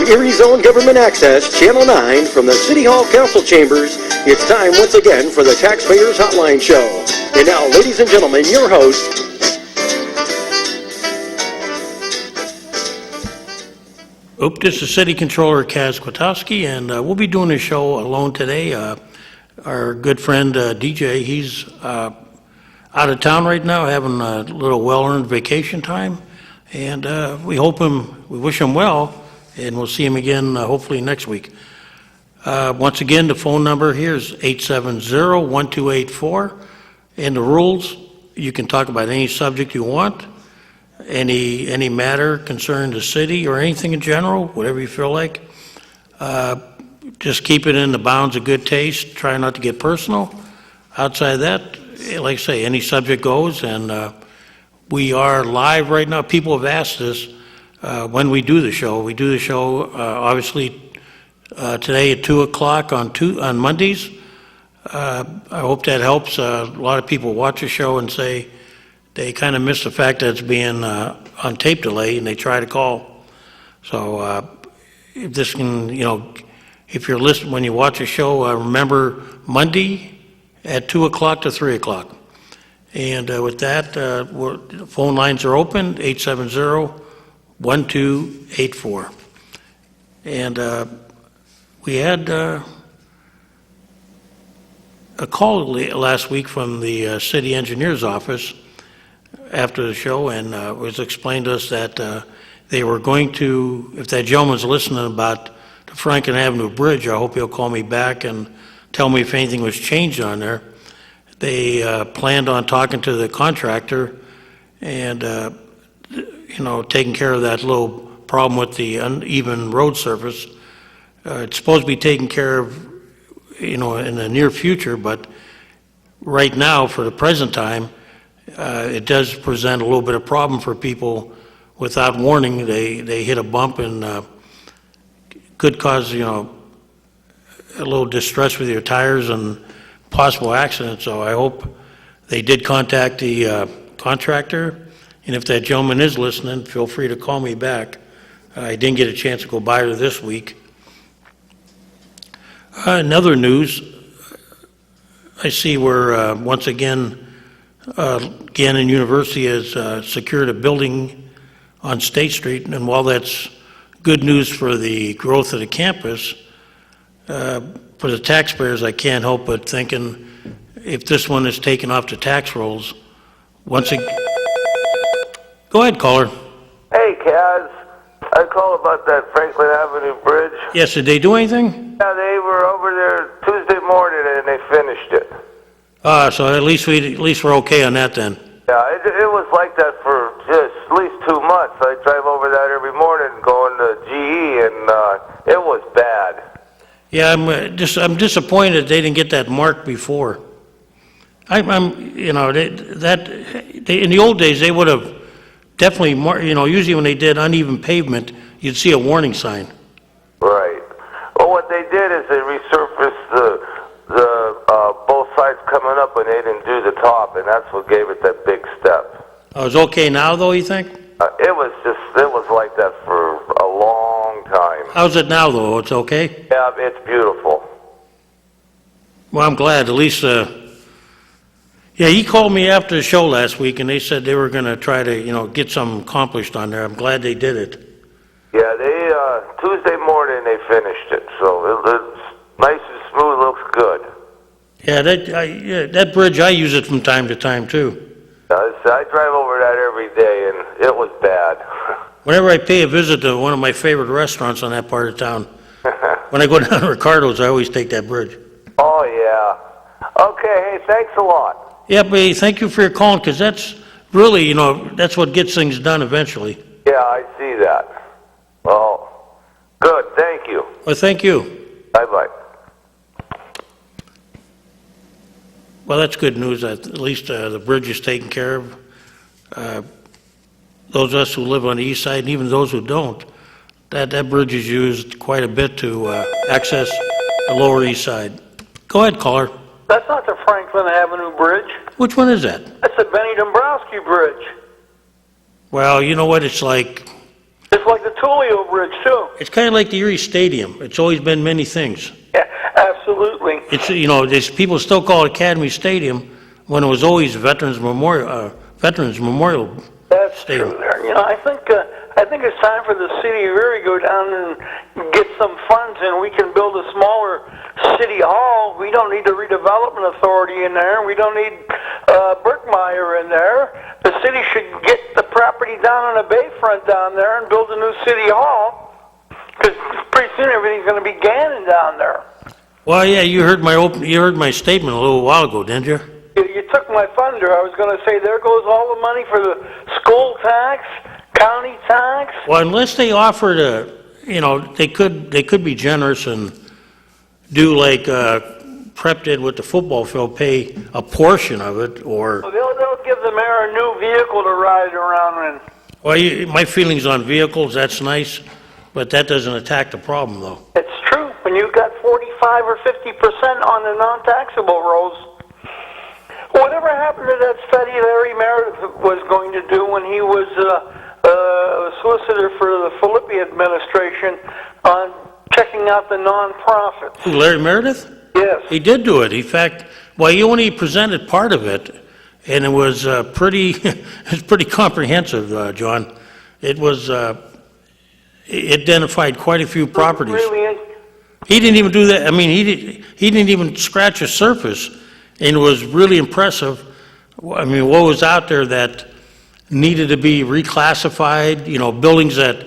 Erie's own Government Access, Channel 9, from the City Hall Council Chambers, it's time once again for the Taxpayers Hotline Show. And now, ladies and gentlemen, your host. This is City Controller Kaz Kwiatkowski, and we'll be doing a show alone today. Our good friend DJ, he's out of town right now, having a little well-earned vacation time, and we wish him well, and we'll see him again hopefully next week. Once again, the phone number here is 870-1284, and the rules, you can talk about any subject you want, any matter concerning the city or anything in general, whatever you feel like. Just keep it in the bounds of good taste. Try not to get personal. Outside of that, like I say, any subject goes, and we are live right now. People have asked us when we do the show. We do the show obviously today at 2 o'clock on Mondays. I hope that helps. A lot of people watch the show and say they kind of miss the fact that it's being on tape delay, and they try to call. So if this can, if you're listening when you watch a show, remember Monday at 2 o'clock to 3 o'clock. And with that, the phone lines are open, 870-1284. And we had a call last week from the city engineer's office after the show, and it was explained to us that they were going to, if that gentleman's listening about the Franklin Avenue Bridge, I hope he'll call me back and tell me if anything was changed on there. They planned on talking to the contractor and, taking care of that little problem with the uneven road surface. It's supposed to be taken care of, in the near future, but right now, for the present time, it does present a little bit of problem for people without warning. They hit a bump and could cause, a little distress with your tires and possible accident. So I hope they did contact the contractor. And if that gentleman is listening, feel free to call me back. I didn't get a chance to go by there this week. In other news, I see where once again, Gannon University has secured a building on State Street, and while that's good news for the growth of the campus, for the taxpayers, I can't help but thinking if this one is taken off the tax rolls, once again... Go ahead, caller. Hey, Kaz. I called about that Franklin Avenue Bridge. Yes, did they do anything? Yeah, they were over there Tuesday morning and they finished it. So at least we're okay on that then. Yeah, it was like that for just at least 2 months. I drive over that every morning going to GE, and it was bad. Yeah, I'm disappointed they didn't get that marked before. In the old days they would have definitely marked. Usually when they did uneven pavement, you'd see a warning sign. Right. Well, what they did is they resurfaced the both sides coming up, and they didn't do the top, and that's what gave it that big step. Oh, it's okay now, though, you think? It was like that for a long time. How's it now, though? It's okay? Yeah, it's beautiful. Well, I'm glad. At least, he called me after the show last week, and they said they were going to try to, get something accomplished on there. I'm glad they did it. Yeah, Tuesday morning they finished it, so it's nice and smooth, looks good. Yeah, that bridge, I use it from time to time, too. I drive over that every day, and it was bad. Whenever I pay a visit to one of my favorite restaurants on that part of town, when I go down to Ricardo's, I always take that bridge. Oh, yeah. Okay, hey, thanks a lot. Yeah, but thank you for your call, because that's really, that's what gets things done eventually. Yeah, I see that. Well, good, thank you. Well, thank you. Bye-bye. Well, that's good news. At least the bridge is taken care of. Those of us who live on the east side, and even those who don't, that bridge is used quite a bit to access the lower east side. Go ahead, caller. That's not the Franklin Avenue Bridge. Which one is that? That's the Benny Dombrowski Bridge. Well, you know what? It's like the Tullio Bridge, too. It's kind of like the Erie Stadium. It's always been many things. Yeah, absolutely. It's, there's people still call it Academy Stadium when it was always Veterans Memorial That's Stadium. true there. I think it's time for the city of Erie to go down and get some funds, and we can build a smaller city hall. We don't need the redevelopment authority in there. We don't need Berkmeyer in there. The city should get the property down on the bayfront down there and build a new city hall, because pretty soon everything's going to be Gannon down there. Well, yeah, you heard my statement a little while ago, didn't you? You took my thunder. I was going to say, there goes all the money for the school tax, county tax. Well, unless they offer to, they could be generous and do like Prep did with the football field, pay a portion of it, or. Well, they'll give the mayor a new vehicle to ride around in. Well, my feelings on vehicles, that's nice, but that doesn't attack the problem, though. It's true. When you've got 45 or 50% on the non-taxable roads. Whatever happened to that study Larry Meredith was going to do when he was a solicitor for the Filippi administration on checking out the non-profits? Who, Larry Meredith? Yes. He did do it. In fact, well, he only presented part of it, and it was pretty comprehensive, John. It was, it identified quite a few properties. Really? He didn't even do that. I mean, he didn't even scratch the surface, and it was really impressive. I mean, what was out there that needed to be reclassified, buildings that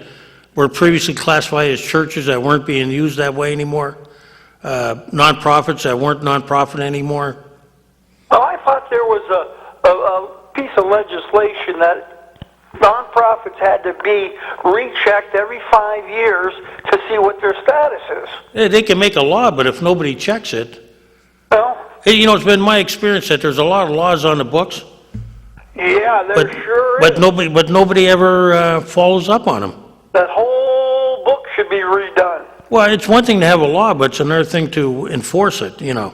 were previously classified as churches that weren't being used that way anymore, nonprofits that weren't nonprofit anymore. Well, I thought there was a piece of legislation that nonprofits had to be rechecked every 5 years to see what their status is. Yeah, they can make a law, but if nobody checks it, Well, it's been my experience that there's a lot of laws on the books, yeah, there sure is. but nobody ever follows up on them. That whole book should be redone. Well, it's one thing to have a law, but it's another thing to enforce it, And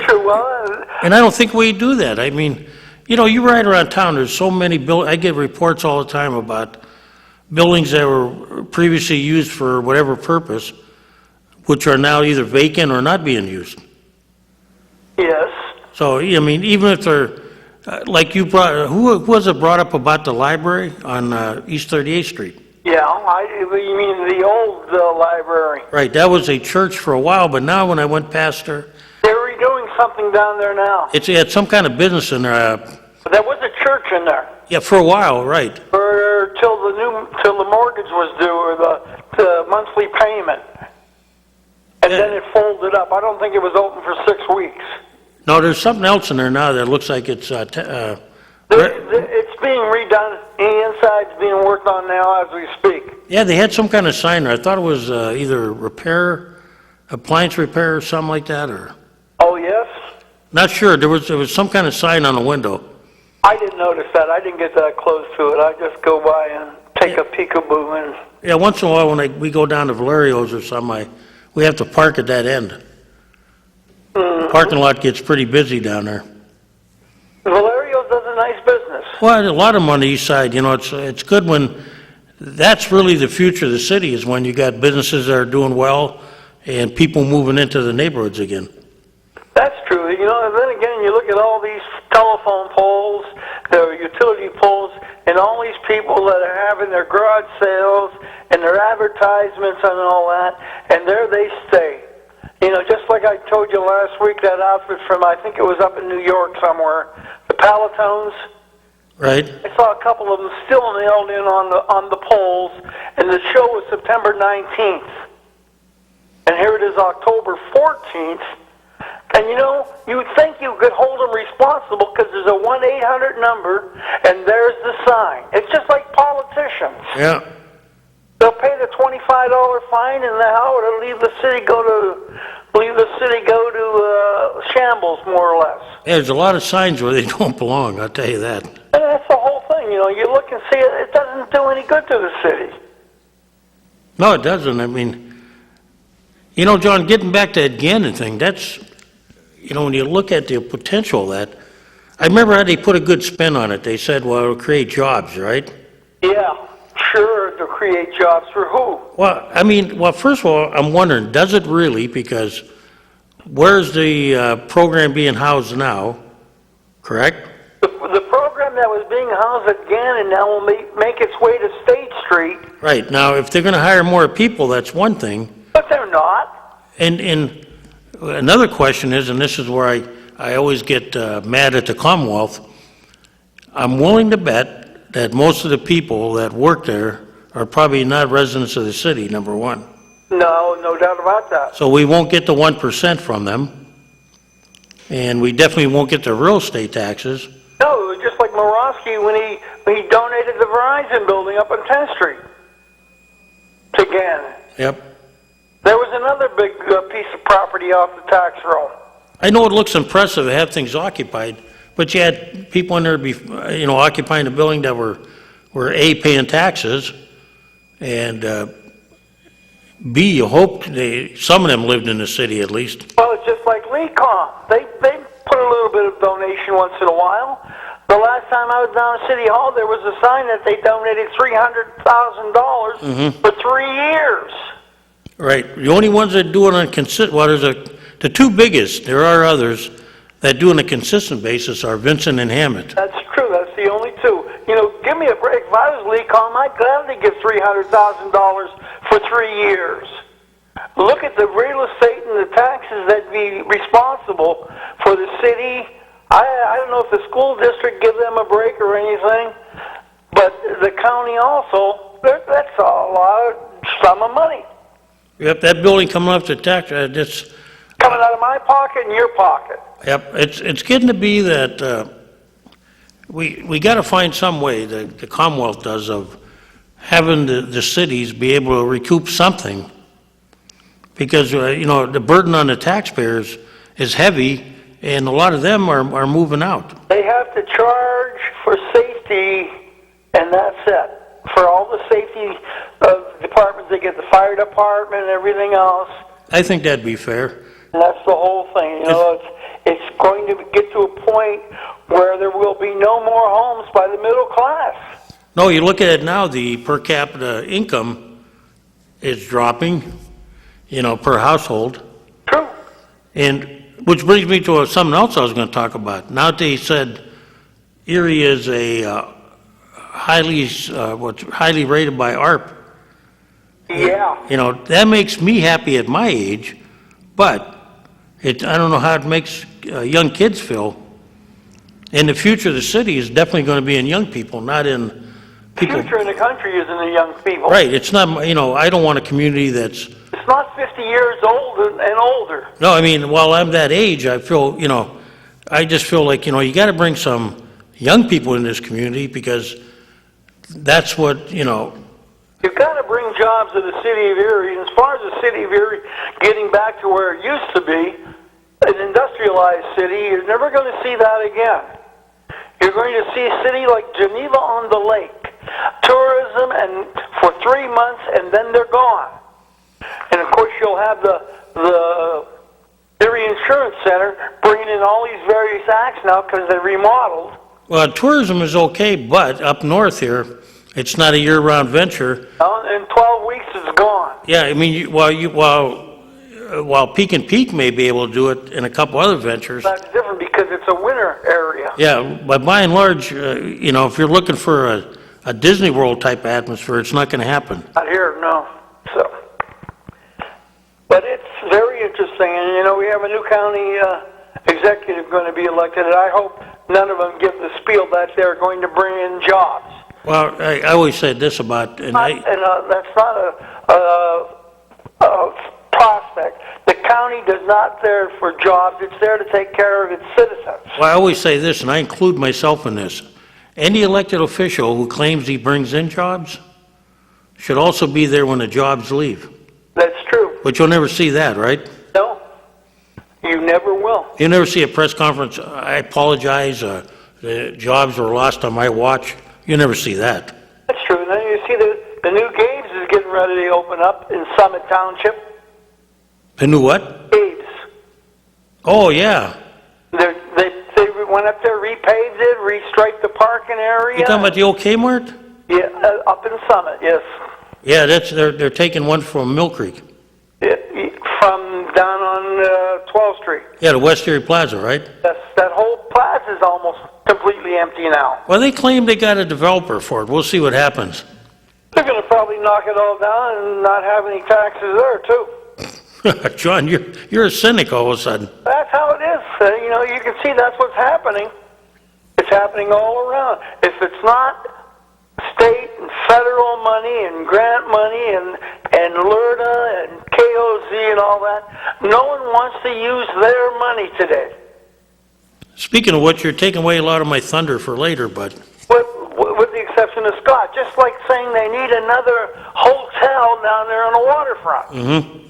True. Well, I don't think we do that. I mean, you ride around town, there's so many I get reports all the time about buildings that were previously used for whatever purpose, which are now either vacant or not being used. yes. So, I mean, even if they're, like you who was it brought up about the library on East 38th Street? Yeah, you mean the old library. Right, that was a church for a while, but now when I went past there, They're redoing something down there now. it had some kind of business in there. There was a church in there. Yeah, for a while, right. Till the mortgage was due, or the monthly payment. And then it folded up. I don't think it was open for 6 weeks. No, there's something else in there now that looks like it's, It's being redone. The inside's being worked on now as we speak. yeah, they had some kind of sign there. I thought it was either appliance repair or something like that, or, Oh, yes? not sure. There was some kind of sign on the window. I didn't notice that. I didn't get that close to it. I just go by and take a peekaboo and... Yeah, once in a while when we go down to Valerio's or something, we have to park at that end. Parking lot gets pretty busy down there. Valerio's does a nice business. Well, a lot of them on the east side, it's good when, that's really the future of the city, is when you got businesses that are doing well and people moving into the neighborhoods again. That's true. And then again, you look at all these telephone poles, the utility poles, and all these people that are having their garage sales and their advertisements and all that, and there they stay. Just like I told you last week, that outfit from, I think it was up in New York somewhere, the Palatones. Right? I saw a couple of them still nailed in on the poles, and the show was September 19th. And here it is October 14th. And you would think you could hold them responsible because there's a 1-800 number, and there's the sign. It's just like politicians. Yeah. They'll pay the $25 fine, and it'll leave the city go to shambles, more or less. Yeah, there's a lot of signs where they don't belong, I'll tell you that. And that's the whole thing. You look and see it doesn't do any good to the city. No, it doesn't. I mean, John, getting back to that Gannon thing, that's, when you look at the potential of that, I remember how they put a good spin on it. They said, well, it'll create jobs, right? Yeah, Sure, to create jobs for who? Well, I mean, well, first of all, I'm wondering, does it really? Because where's the program being housed now, correct? The program that was being housed at Gannon now will make its way to State Street, Right, now, if they're gonna hire more people, that's one thing. but they're not. And another question is, and this is where I always get mad at the Commonwealth, I'm willing to bet that most of the people that work there are probably not residents of the city, number one. No doubt about that. So we won't get the 1% from them, and we definitely won't get the real estate taxes. No, it was just like Morosky when he donated the Verizon building up on 10th Street to Gannon. Yep. There was another big piece of property off the tax roll. I know it looks impressive to have things occupied, but you had people in there, occupying the building that were A, paying taxes, and B, you hoped some of them lived in the city at least. Well, it's just like Lecom. They put a little bit of donation once in a while. The last time I was down at City Hall, there was a sign that they donated $300,000 for 3 years. Right. The only ones that do it on the two biggest, there are others, that do it on a consistent basis are Vincent and Hammett. That's true. That's the only two. Give me a break. If I was Lecom, I'd gladly give $300,000 for 3 years. Look at the real estate and the taxes that'd be responsible for the city. I don't know if the school district give them a break or anything, but the county also, that's a lot of sum of money. Yep, that building coming off the tax, that's, Coming out of my pocket and your pocket. yep, it's getting to be that we got to find some way, the Commonwealth does, of having the cities be able to recoup something. Because, the burden on the taxpayers is heavy, and a lot of them are moving out. They have to charge for safety, and that's it. For all the safety departments, they get the fire department and everything else. I think that'd be fair. And that's the whole thing. It's going to get to a point where there will be no more homes by the middle class. No, you look at it now, the per capita income is dropping, per household. True. And which brings me to something else I was going to talk about. Now they said Erie is a highly rated by ARP. Yeah. That makes me happy at my age, but I don't know how it makes young kids feel. And the future of the city is definitely going to be in young people, not in people. The future in the country is in the young people. Right. It's not, I don't want a community that's. It's not 50 years old and older. No, I mean, while I'm that age, I feel, I just feel like, you got to bring some young people in this community because that's what, You've got to bring jobs to the city of Erie. And as far as the city of Erie getting back to where it used to be, an industrialized city, you're never going to see that again. You're going to see a city like Geneva on the Lake, tourism and for 3 months, and then they're gone. And of course, you'll have the Erie Insurance Center bringing in all these various acts now because they're remodeled. Well, tourism is okay, but up north here, it's not a year-round venture. In 12 weeks, it's gone. Yeah, I mean, while Peak and Peak may be able to do it in a couple other ventures. That's different because it's a winter area. Yeah, but by and large, if you're looking for a Disney World type atmosphere, it's not going to happen. Not here, no. So, but it's very interesting, and we have a new county executive going to be elected, and I hope none of them give the spiel that they're going to bring in jobs. Well, I always said this about, that's not a prospect. The county does not there for jobs. It's there to take care of its citizens. Well, I always say this, and I include myself in this. Any elected official who claims he brings in jobs should also be there when the jobs leave. That's true. But you'll never see that, right? No, you never will. You never see a press conference, I apologize, the jobs were lost on my watch. You never see that. That's true. And then you see the new Gabe's is getting ready to open up in Summit Township. The new what? Gabe's. Oh, yeah. They went up there, repaved it, restriped the parking area. You talking about the old Kmart? Yeah, up in Summit, yes. Yeah, they're taking one from Mill Creek. From down on 12th Street. Yeah, the West Erie Plaza, right? That whole plaza is almost completely empty now. Well, they claim they got a developer for it. We'll see what happens. They're going to probably knock it all down and not have any taxes there, too. John, you're a cynic all of a sudden. That's how it is. You can see that's what's happening. It's happening all around. If it's not state and federal money and grant money and LERTA and KOZ and all that, no one wants to use their money today. Speaking of which, you're taking away a lot of my thunder for later, but... With the exception of Scott, just like saying they need another hotel down there on the waterfront. Mm-hmm.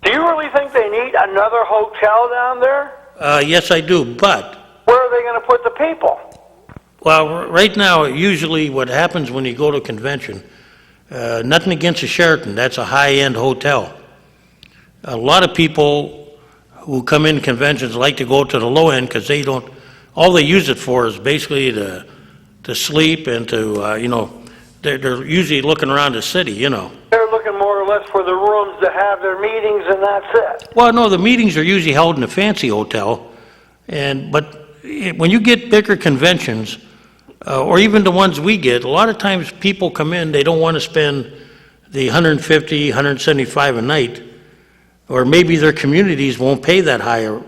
Do you really think they need another hotel down there? Yes, I do, but... Where are they going to put the people? Well, right now, usually what happens when you go to a convention, nothing against the Sheraton, that's a high-end hotel. A lot of people who come in conventions like to go to the low end because they don't, all they use it for is basically to sleep and to, they're usually looking around the city, They're looking more or less for the rooms to have their meetings and that's it. Well, no, the meetings are usually held in a fancy hotel, but when you get bigger conventions, or even the ones we get, a lot of times people come in, they don't want to spend the $150, $175 a night, or maybe their communities won't pay that higher.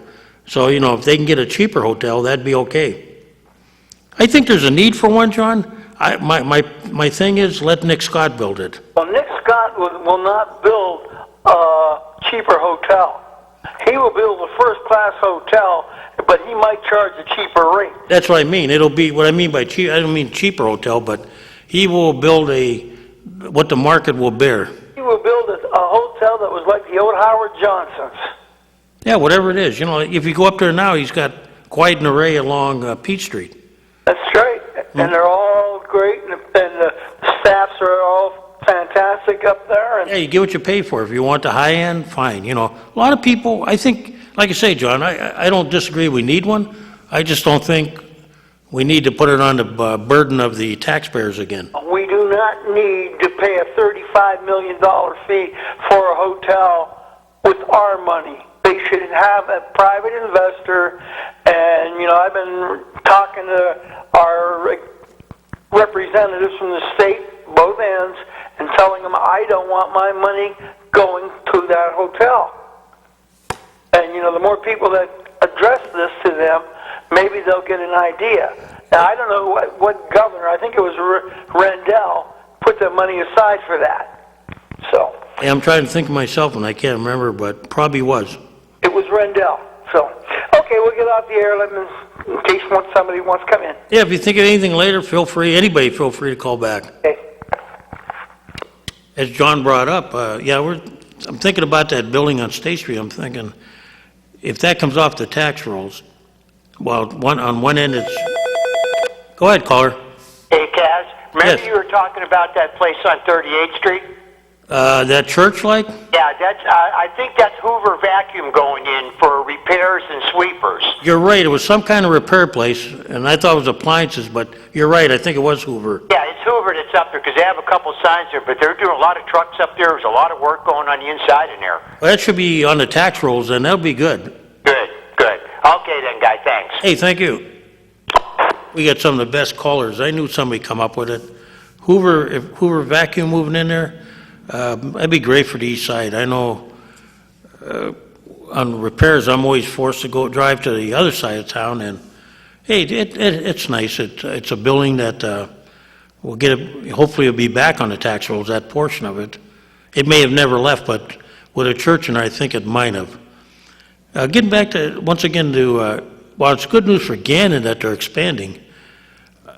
So, if they can get a cheaper hotel, that'd be okay. I think there's a need for one, John. My thing is, let Nick Scott build it. Well, Nick Scott will not build a cheaper hotel. He will build a first-class hotel, but he might charge a cheaper rate. That's what I mean. It'll be, what I mean by cheap, I don't mean cheaper hotel, but he will build what the market will bear. He will build a hotel that was like the old Howard Johnson's. Yeah, whatever it is. If you go up there now, he's got quite an array along Peach Street. That's right. And they're all great, and the staffs are all fantastic up there. Yeah, you get what you pay for. If you want the high end, fine. A lot of people, I think, like I say, John, I don't disagree we need one. I just don't think we need to put it on the burden of the taxpayers again. We do not need to pay a $35 million fee for a hotel with our money. They should have a private investor, and, I've been talking to our representatives from the state, both ends, and telling them I don't want my money going to that hotel. And, the more people that address this to them, maybe they'll get an idea. Now, I don't know what governor, I think it was Rendell, put the money aside for that. So. Yeah, I'm trying to think of myself, and I can't remember, but probably was. It was Rendell. So, okay, we'll get off the air in case somebody wants to come in. Yeah, if you think of anything later, anybody feel free to call back. Okay. As John brought up, I'm thinking about that building on State Street. I'm thinking, if that comes off the tax rolls, well, on one end it's... Go ahead, caller. Hey, Kaz. Remember Yes. you were talking about that place on 38th Street? That church like? Yeah, I think that's Hoover Vacuum going in for repairs and sweepers. You're right. It was some kind of repair place, and I thought it was appliances, but you're right. I think it was Hoover. Yeah, it's Hoover that's up there because they have a couple signs there, but they're doing a lot of trucks up there. There's a lot of work going on the inside in there. Well, that should be on the tax rolls, and that'll be good. Good. Okay then, guy, thanks. Hey, thank you. We got some of the best callers. I knew somebody come up with it. If Hoover Vacuum moving in there, that'd be great for the east side. I know on repairs, I'm always forced to drive to the other side of town, and hey, it's nice. It's a building that will hopefully it'll be back on the tax rolls, that portion of it. It may have never left, but with a church in there, I think it might have. Getting back once again to, while it's good news for Gannon that they're expanding,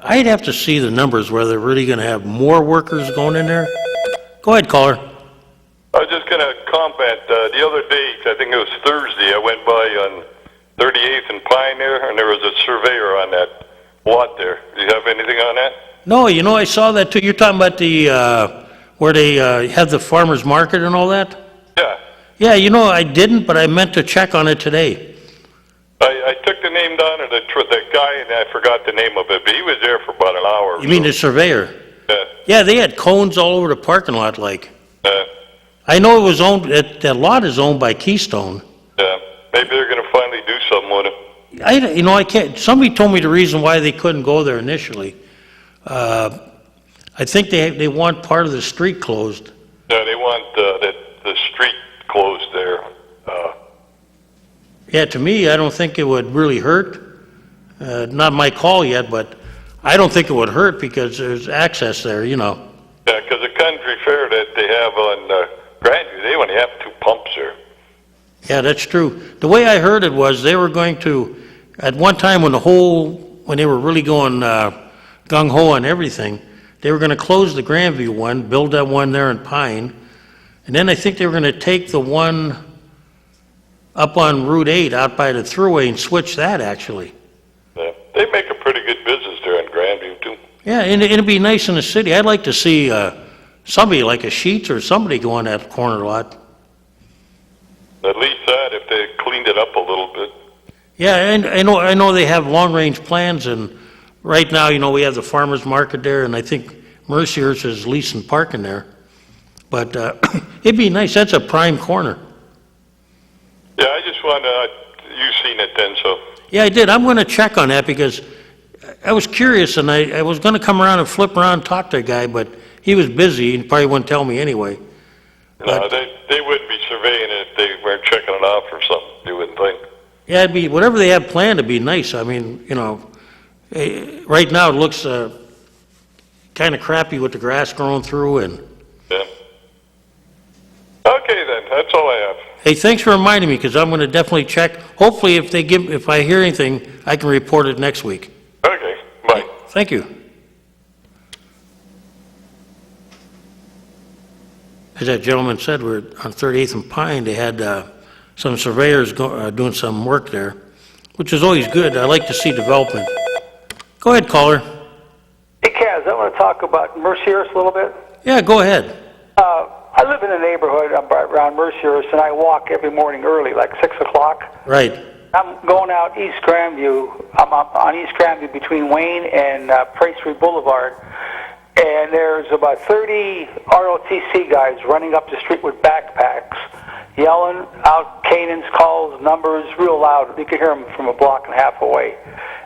I'd have to see the numbers where they're really going to have more workers going in there. Go ahead, caller. I was just going to comment. The other day, I think it was Thursday, I went by on 38th and Pioneer, and there was a surveyor on that lot there. Do you have anything on that? No, I saw that too. You're talking about the where they have the farmers market and all that? Yeah. Yeah, I didn't, but I meant to check on it today. I took the name down of the guy, and I forgot the name of it, but he was there for about an hour. You mean the surveyor? Yeah, they had cones all over the parking lot, like. Yeah. I know it was owned, that lot is owned by Keystone. Yeah. Maybe they're going to finally do something with it. I can't, somebody told me the reason why they couldn't go there initially. I think they want part of the street closed. Yeah, they want the street closed there. Yeah, to me, I don't think it would really hurt. Not my call yet, but I don't think it would hurt because there's access there, Yeah, because the country fair that they have on Grandview, they only have 2 pumps there. Yeah, that's true. The way I heard it was they were going to, at one time when they were really going gung-ho on everything, they were going to close the Grandview one, build that one there in Pine, and then I think they were going to take the one up on Route 8 out by the Thruway and switch that, actually. Yeah. They make a pretty good business there in Grandview, too. Yeah, and it'd be nice in the city. I'd like to see somebody like a Sheets or somebody go on that corner lot. At least that, if they cleaned it up a little bit. Yeah, and I know they have long-range plans, and right now, we have the farmer's market there, and I think Mercier's is leasing parking there. But it'd be nice. That's a prime corner. Yeah, I just wanted, you seen it then, so. Yeah, I did. I'm going to check on that because I was curious, and I was going to come around and flip around and talk to a guy, but he was busy and probably wouldn't tell me anyway. No, they wouldn't be surveying it if they weren't checking it off or something, you wouldn't think. Yeah, it'd be, whatever they have planned to be nice. I mean, right now it looks kind of crappy with the grass growing through and... Yeah. Okay then, that's all I have. Hey, thanks for reminding me, because I'm going to definitely check. Hopefully, if I hear anything, I can report it next week. Okay, bye. Thank you. As that gentleman said, we're on 38th and Pine. They had some surveyors doing some work there, which is always good. I like to see development. Go ahead, caller. Hey, Kaz, I want to talk about Mercier's a little bit. Yeah, go ahead. I live in a neighborhood around Mercier's, and I walk every morning early, like 6 o'clock. Right. I'm going out East Grandview. I'm up on East Grandview between Wayne and Price Street Boulevard. And there's about 30 ROTC guys running up the street with backpacks, yelling out cadence calls, numbers, real loud. You can hear them from a block and a half away.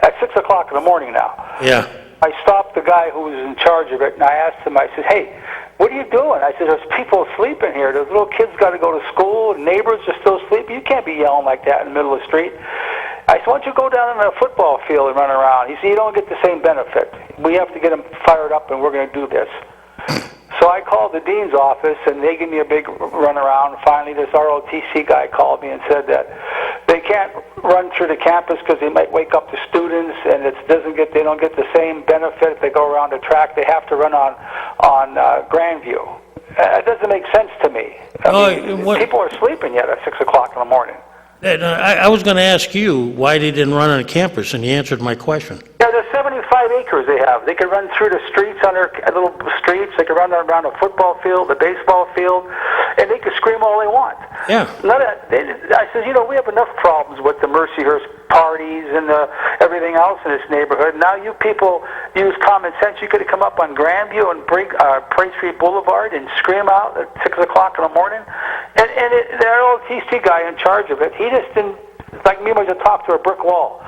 At 6 o'clock in the morning now. Yeah. I stopped the guy who was in charge of it, and I asked him, I said, hey, what are you doing? I said, there's people sleeping here. Those little kids got to go to school, and neighbors are still sleeping. You can't be yelling like that in the middle of the street. I said, why don't you go down on a football field and run around? He said, you don't get the same benefit. We have to get them fired up, and we're going to do this. So I called the dean's office, and they gave me a big runaround. Finally, this ROTC guy called me and said that they can't run through the campus because they might wake up the students, and they don't get the same benefit if they go around the track. They have to run on Grandview. It doesn't make sense to me. People are sleeping yet at 6 o'clock in the morning. And, I was going to ask you why they didn't run on campus, and you answered my question. Yeah, there's 75 acres they have. They can run through the streets on their little streets. They can run around a football field, a baseball field, and they can scream all they want. Yeah. I said, we have enough problems with the Mercyhurst parties and everything else in this neighborhood. Now you people use common sense. You could have come up on Grandview and Price Street Boulevard and scream out at 6 o'clock in the morning. And the LTC guy in charge of it, he just didn't, like me, was to talk to a brick wall.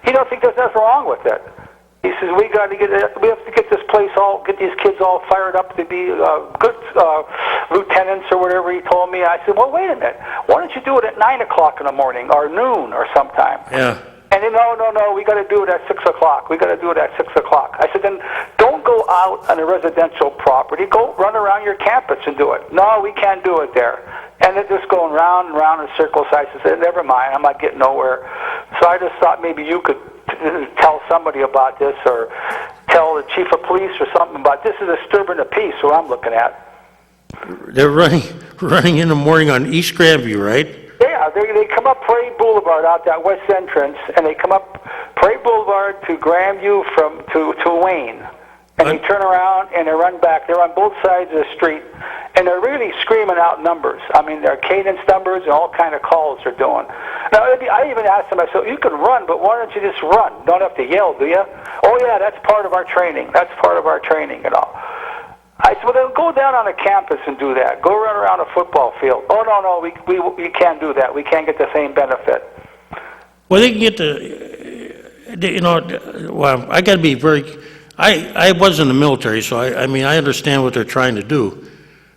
He don't think there's nothing wrong with it. He says, we have to get this place get these kids all fired up to be good lieutenants or whatever he told me. I said, well, wait a minute. Why don't you do it at 9 o'clock in the morning or noon or sometime? Yeah. And then, no, we got to do it at 6 o'clock. We got to do it at 6 o'clock. I said, then don't go out on a residential property. Go run around your campus and do it. No, we can't do it there. And they're just going round and round in circles. I said, never mind, I'm not getting nowhere. So I just thought maybe you could tell somebody about this or tell the chief of police or something about this. Is disturbing the peace, what I'm looking at. They're running in the morning on East Grandview, right? Yeah, they come up Parade Boulevard out that west entrance, and they come up Parade Boulevard to Grandview to Wayne. And they turn around and they run back. They're on both sides of the street, and they're really screaming out numbers. I mean, they're cadence numbers and all kind of calls they're doing. Now, I even asked them, I said, you can run, but why don't you just run? Don't have to yell, do you? Oh, yeah, that's part of our training. That's part of our training and all. I said, well, then go down on a campus and do that. Go run around a football field. Oh, no, we can't do that. We can't get the same benefit. Well, they can get well, I got to be I was in the military, so I mean, I understand what they're trying to do.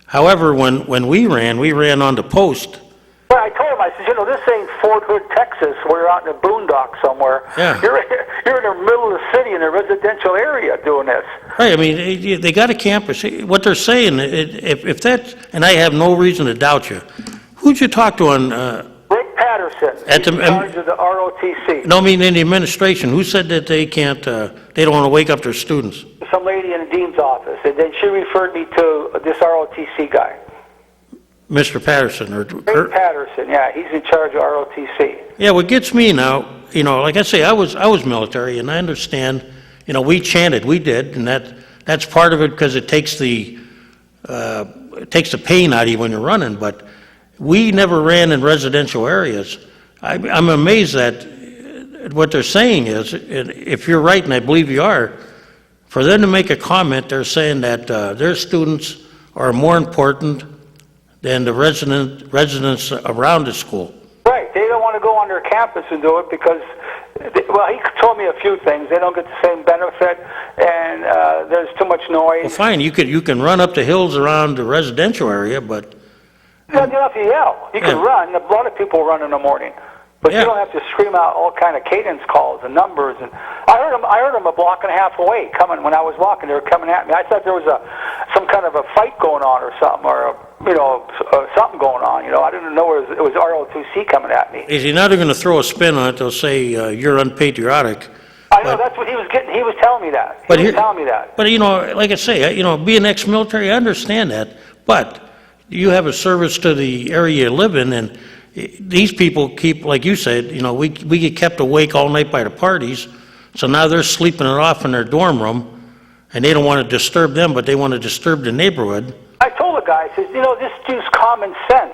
However, when we ran on the post. Well, I told him, I said, this ain't Fort Hood, Texas, where you're out in the boondocks somewhere. Yeah. You're in the middle of the city in a residential area doing this. Right, I mean, they got a campus. What they're saying, if that's, and I have no reason to doubt you, who'd you talk to on... Rick Patterson, at the, in charge of the ROTC. No, I mean in the administration. Who said that they can't, they don't want to wake up their students? Some lady in the dean's office, and then she referred me to this ROTC guy. Mr. Patterson. Rick Patterson, yeah, he's in charge of ROTC. Yeah, what gets me now, like I say, I was military, and I understand, we chanted, we did, and that's part of it because it takes the pain out of you when you're running, but we never ran in residential areas. I'm amazed that what they're saying is, if you're right, and I believe you are, for them to make a comment, they're saying that their students are more important than the residents around the school. Right, they don't want to go on their campus and do it because, he told me a few things. They don't get the same benefit, and there's too much noise. Well, fine, you can run up the hills around the residential area, but... You don't have to yell. You can run. A lot of people run in the morning. But you don't have to scream out all kind of cadence calls and numbers. And I heard them a block and a half away coming when I was walking. They were coming at me. I thought there was some kind of a fight going on or something, or something going on. I didn't know it was ROTC coming at me. If you're not going to throw a spin on it, they'll say you're unpatriotic. I know, that's what he was getting. He was telling me that. He was telling me that. But like I say, being ex-military, I understand that. But you have a service to the area you live in, and these people keep, like you said, we get kept awake all night by the parties, so now they're sleeping it off in their dorm room, and they don't want to disturb them, but they want to disturb the neighborhood. I told the guy, I said, just use common sense.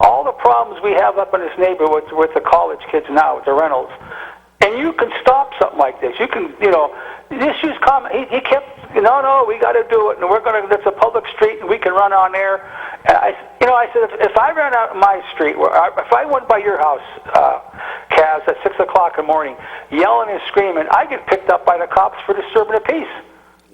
All the problems we have up in this neighborhood with the college kids now, with the rentals, and you can stop something like this. You can, just use common. He kept, no, we got to do it, and that's a public street, and we can run on there. And I said, if I ran out my street, if I went by your house, Kaz, at 6 o'clock in the morning, yelling and screaming, I get picked up by the cops for disturbing the peace.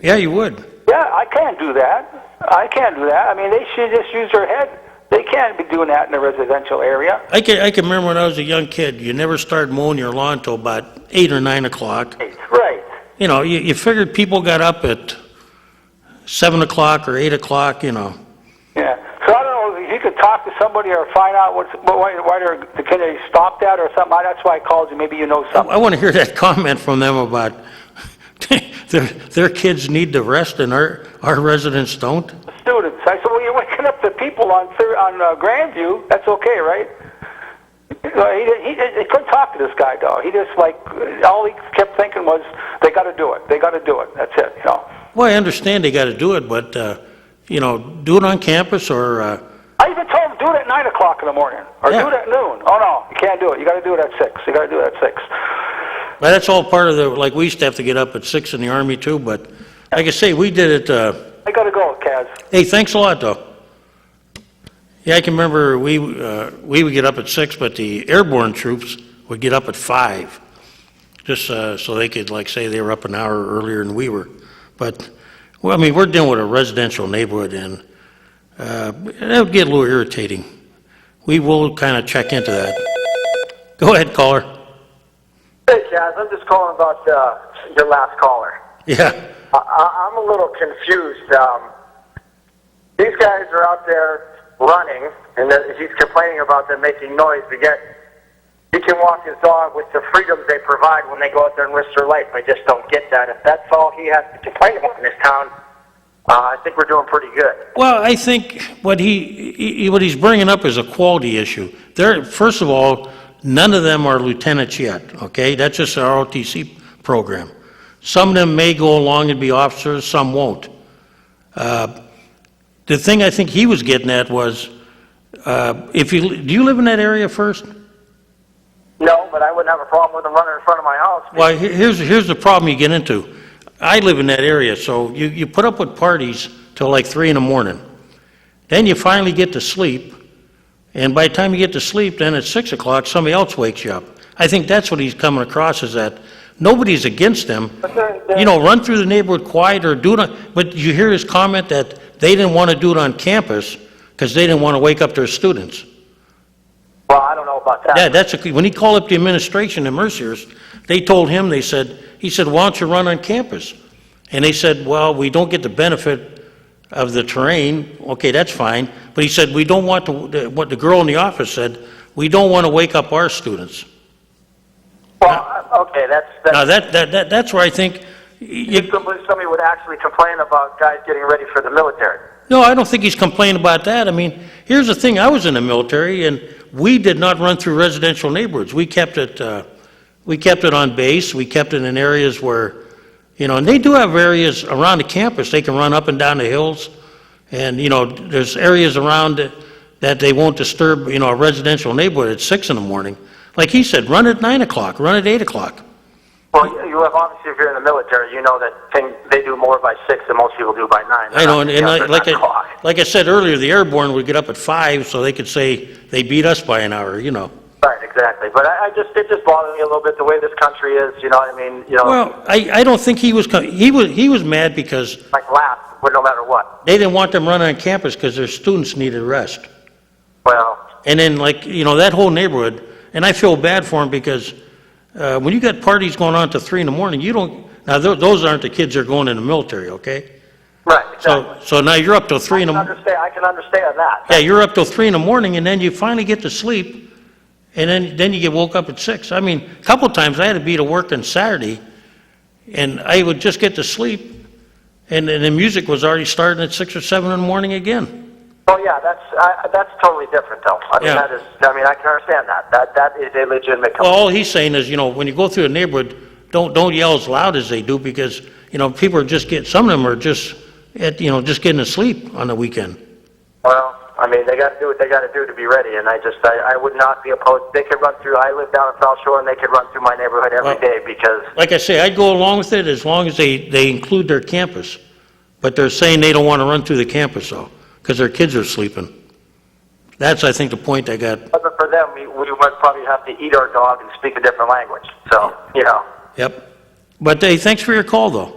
Yeah, you would. Yeah, I can't do that. I mean, they should just use their head. They can't be doing that in a residential area. I can remember when I was a young kid, you never started mowing your lawn until about 8 or 9 o'clock. Right. You figured people got up at 7 o'clock or 8 o'clock, Yeah. So I don't know if you could talk to somebody or find out why can they stop that or something. That's why I called you. Maybe you know something. I want to hear that comment from them about their kids need to rest and our residents don't. Students. I said, well, you're waking up the people on Grandview. That's okay, right? He couldn't talk to this guy, though. He just all he kept thinking was, they got to do it. They got to do it. That's it. Well, I understand they got to do it, but do it on campus or. I even told him do it at 9 o'clock in the morning or do it at noon. Oh no, you can't do it. You got to do it at 6. You got to do it at 6. But that's all part of we used to have to get up at 6 in the Army too. But like I say, we did it. I got to go, Kaz. Hey, thanks a lot, though. Yeah, I can remember we would get up at 6, but the airborne troops would get up at 5, just so they could say they were up an hour earlier than we were. But we're dealing with a residential neighborhood, and that would get a little irritating. We will kind of check into that. Go ahead, caller. Hey, Chaz, I'm just calling about your last caller. Yeah. I'm a little confused. These guys are out there running, and he's complaining about them making noise, but yet he can walk his dog with the freedoms they provide when they go out there and risk their life. I just don't get that. If that's all he has to complain about in this town, I think we're doing pretty good. Well, I think what he's bringing up is a quality issue. First of all, none of them are lieutenants yet, okay? That's just an ROTC program. Some of them may go along and be officers, some won't. The thing I think he was getting at was, do you live in that area first? No, but I wouldn't have a problem with them running in front of my house. Well, here's the problem you get into. I live in that area, so you put up with parties till like 3 in the morning. Then you finally get to sleep, and by the time you get to sleep, then at 6 o'clock, somebody else wakes you up. I think that's what he's coming across, is that nobody's against him. You know, run through the neighborhood quiet or do it, but you hear his comment that they didn't want to do it on campus because they didn't want to wake up their students. Well, I don't know about that. Yeah, when he called up the administration at Mercier's, they told him, he said, why don't you run on campus? And they said, well, we don't get the benefit of the terrain. Okay, that's fine. But he said, we don't want to, what the girl in the office said, we don't want to wake up our students. Well, okay, Now, that's where I think... You believe somebody would actually complain about guys getting ready for the military? No, I don't think he's complaining about that. I mean, here's the thing. I was in the military, and we did not run through residential neighborhoods. We kept it on base. We kept it in areas where, you know, and they do have areas around the campus. They can run up and down the hills, and, you know, there's areas around it that they won't disturb, you know, a residential neighborhood at 6 in the morning. Like he said, run at 9 o'clock, run at 8 o'clock. Well, you have, obviously, if you're in the military, you know that they do more by 6 than most people do by 9. I know, like I said earlier, the airborne would get up at 5, so they could say they beat us by an hour, you know. Right, exactly. But it just bothers me a little bit the way this country is. You know what I mean? You know. Well, I don't think he was mad because Like last, but no matter what. they didn't want them running on campus because their students needed rest. Well. And then, like, you know, that whole neighborhood, and I feel bad for him because when you got parties going on till 3 in the morning, you don't. Now those aren't the kids that are going in the military, okay? Right. Exactly. So now you're up till 3 in the morning. I can understand that. Yeah, you're up till 3 in the morning, and then you finally get to sleep, and then you get woke up at 6. I mean, a couple times I had to be to work on Saturday, and I would just get to sleep, and the music was already starting at 6 or 7 in the morning again. Oh yeah, that's totally different though. I mean, Yeah. I can understand that. That is a legitimate Well, all he's saying is, you know, when you go through a neighborhood, don't yell as loud as they do because, you know, people are some of them are just getting asleep on the weekend. Well, I mean, they got to do what they got to do to be ready, and I would not be opposed. They could run through. I live down in South Shore, and they could run through my neighborhood every day because. Like I say, I'd go along with it as long as they include their campus, but they're saying they don't want to run through the campus though, because their kids are sleeping. That's, I think, the point I got. But for them, we would probably have to eat our dog and speak a different language. So, you know. Yep. But hey, thanks for your call, though.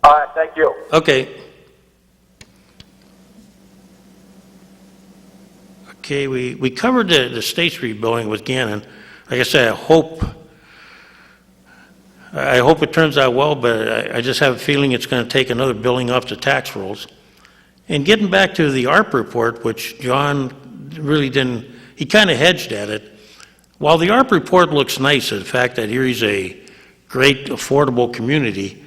All right, thank you. Okay. Okay, we covered the State Street building with Gannon. Like I said, I hope it turns out well, but I just have a feeling it's going to take another building off the tax rolls. And getting back to the ARP report, which John really didn't, he kind of hedged at it. While the ARP report looks nice, the fact that Erie's a great, affordable community,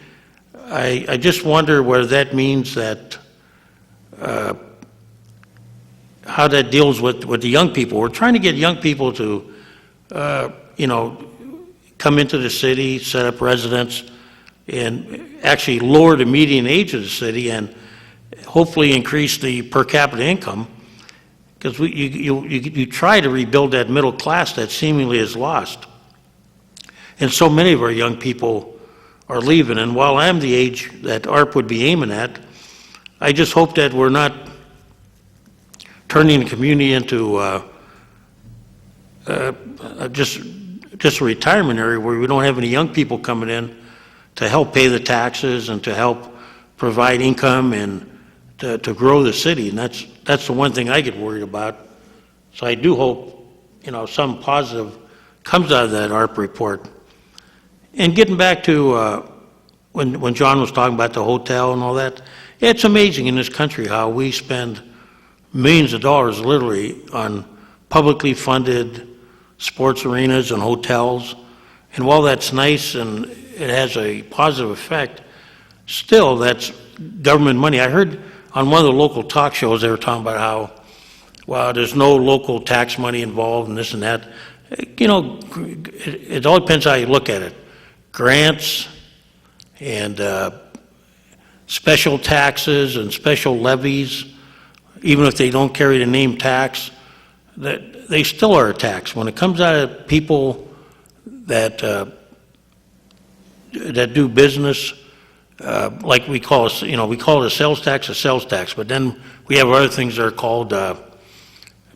I just wonder whether that means that, how that deals with the young people. We're trying to get young people to, you know, come into the city, set up residence, and actually lower the median age of the city and hopefully increase the per capita income, because you try to rebuild that middle class that seemingly is lost. And so many of our young people are leaving, and while I'm the age that ARP would be aiming at, I just hope that we're not turning the community into just a retirement area where we don't have any young people coming in to help pay the taxes and to help provide income and to grow the city. And that's the one thing I get worried about. So I do hope, you know, some positive comes out of that ARP report. And getting back to when John was talking about the hotel and all that, it's amazing in this country how we spend millions of dollars literally on publicly funded sports arenas and hotels. And while that's nice and it has a positive effect, still that's government money. I heard on one of the local talk shows they were talking about how, well, there's no local tax money involved and this and that. You know, it all depends how you look at it. Grants and special taxes and special levies, even if they don't carry the name tax, that they still are a tax. When it comes out of people that do business like we call it, we call it a sales tax, but then we have other things that are called,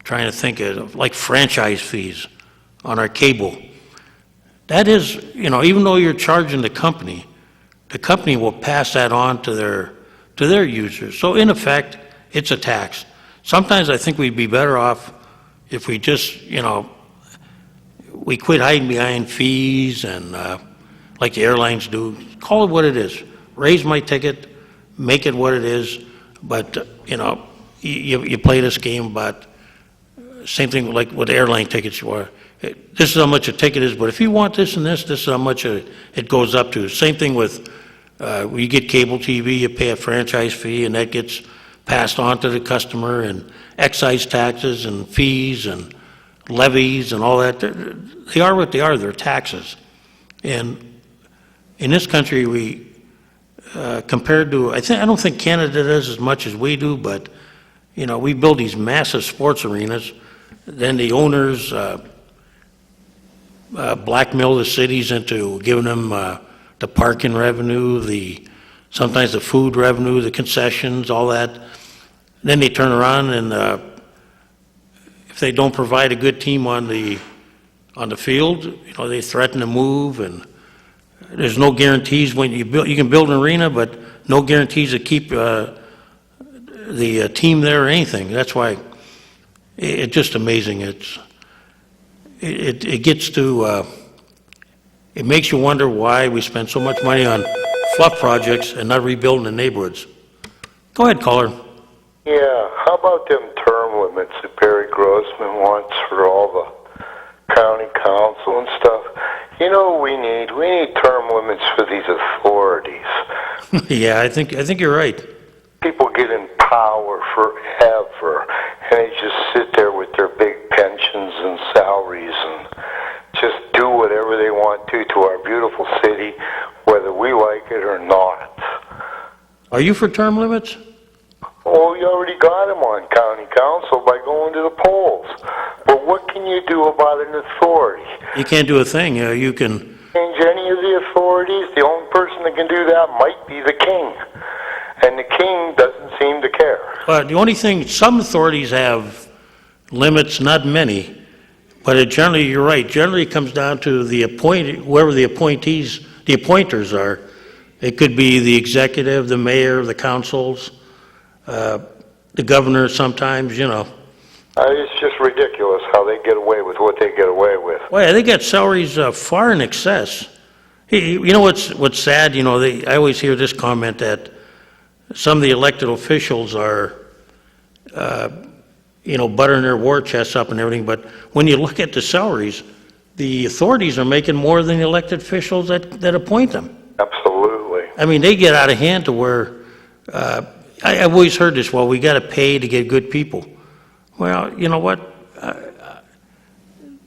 trying to think of, like franchise fees on our cable. That is, even though you're charging the company will pass that on to their users. So in effect, it's a tax. Sometimes I think we'd be better off if we just, we quit hiding behind fees and, like the airlines do. Call it what it is. Raise my ticket, make it what it is, but, you play this game about, same thing like with airline tickets. This is how much a ticket is, but if you want this and this is how much it goes up to. Same thing with, when you get cable TV, you pay a franchise fee, and that gets passed on to the customer, and excise taxes and fees and levies and all that. They are what they are. They're taxes. And in this country, we, compared to, I don't think Canada does as much as we do, but, we build these massive sports arenas. Then the owners blackmail the cities into giving them the parking revenue, sometimes the food revenue, the concessions, all that. Then they turn around and if they don't provide a good team on the field, they threaten to move, and there's no guarantees when you build. You can build an arena, but no guarantees to keep the team there or anything. That's why it's just amazing. It gets to it makes you wonder why we spend so much money on fluff projects and not rebuilding the neighborhoods. Go ahead, caller. Yeah, how about them term limits that Barry Grossman wants for all the county council and stuff? You know what we need? We need term limits for these authorities. Yeah, I think you're right. People get in power forever, and they just sit there with their big pensions and salaries and just do whatever they want to our beautiful city, whether we like it or not. Are you for term limits? Oh, you already got them on county council by going to the polls. But what can you do about an authority? You can't do a thing. You can change any of the authorities. The only person that can do that might be the king. And the king doesn't seem to care. The only thing, some authorities have limits, not many, but generally, you're right, generally it comes down to whoever the appointers are. It could be the executive, the mayor, the councils, the governor sometimes, It's just ridiculous how they get away with what they get away with. Well, yeah, they got salaries far in excess. You know what's sad? I always hear this comment that some of the elected officials are, buttering their war chests up and everything, but when you look at the salaries, the authorities are making more than the elected officials that appoint them. Absolutely. I mean, they get out of hand to where, I've always heard this, well, we got to pay to get good people. Well, you know what?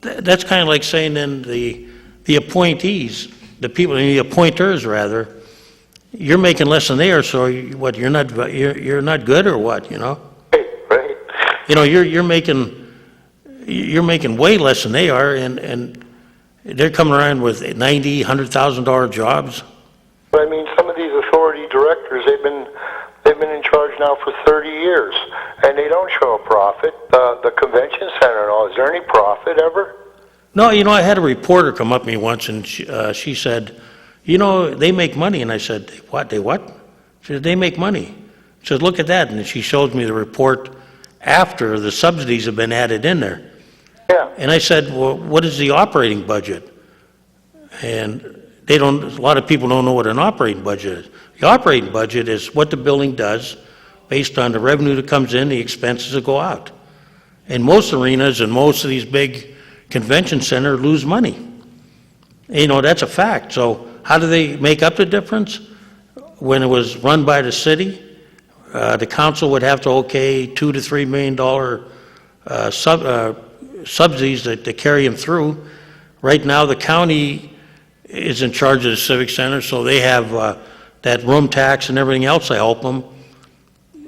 That's kind of like saying then the appointees, the people, the appointers rather, you're making less than they are, so what? You're not good or what? Right. You're making way less than they are, and they're coming around with $90,000, $100,000 jobs. But I mean, some of these authority directors, they've been in charge now for 30 years, and they don't show a profit. The convention center and all, is there any profit ever? No, I had a reporter come up to me once, and she said, they make money. And I said, what? They what? She said, they make money. She said, look at that. And she showed me the report after the subsidies have been added in there. Yeah. And I said, well, what is the operating budget? And a lot of people don't know what an operating budget is. The operating budget is what the building does based on the revenue that comes in, the expenses that go out. And most arenas and most of these big convention centers lose money. That's a fact. So how do they make up the difference? When it was run by the city, the council would have to okay $2 to $3 million subsidies to carry them through. Right now, the county is in charge of the civic center, so they have that room tax and everything else. I help them,